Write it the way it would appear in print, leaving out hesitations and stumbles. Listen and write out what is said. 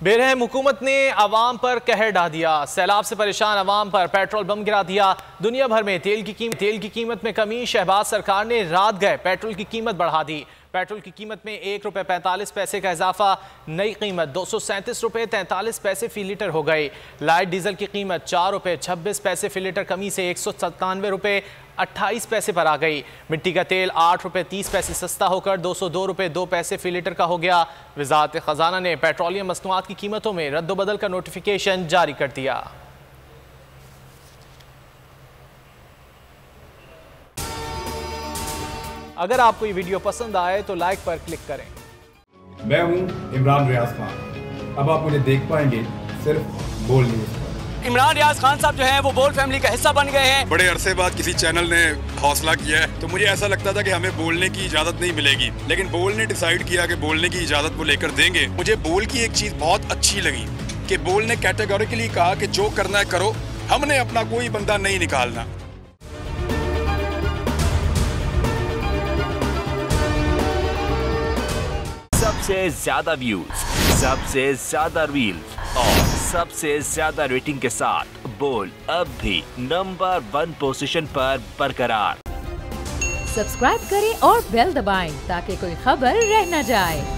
बेरहम हुकूमत ने अवाम पर कहर ढा दिया। सैलाब से परेशान अवाम पर पेट्रोल बम गिरा दिया। दुनिया भर में तेल की कीमत में कमी। शहबाज सरकार ने रात गए पेट्रोल की कीमत बढ़ा दी। पेट्रोल की कीमत में ₹1.45 का इजाफा। नई कीमत ₹237.43 फी लीटर हो गई। लाइट डीजल की कीमत ₹4.26 फी लीटर कमी से ₹197.28 पर आ गई। मिट्टी का तेल ₹8.30 सस्ता होकर ₹202.02 फी लीटर का हो गया। वजारत खजाना ने पेट्रोलियम मसनूआत की कीमतों में रद्दोबदल का नोटिफिकेशन जारी कर दिया। अगर आपको ये वीडियो पसंद आए तो लाइक पर क्लिक करें। मैं हूं इमरान रियाज खान। अब आप मुझे देख पाएंगे सिर्फ बोल न्यूज़ पर। इमरान रियाज खान साहब जो हैं वो बोल फैमिली का हिस्सा बन गए हैं। बड़े अरसे बाद किसी चैनल ने हौसला किया है, तो मुझे ऐसा लगता था कि हमें बोलने की इजाजत नहीं मिलेगी, लेकिन बोल ने डिसाइड किया कि बोलने की इजाजत वो लेकर देंगे। मुझे बोल की एक चीज बहुत अच्छी लगी कि बोल ने कैटेगोरिकली कहा कि जो करना है करो, हमने अपना कोई बंदा नहीं निकालना। सबसे ज्यादा व्यूज, सबसे ज्यादा रील्स और सबसे ज्यादा रेटिंग के साथ बोल अब भी नंबर 1 पोजीशन पर बरकरार। सब्सक्राइब करें और बेल दबाएं ताकि कोई खबर रह न जाए।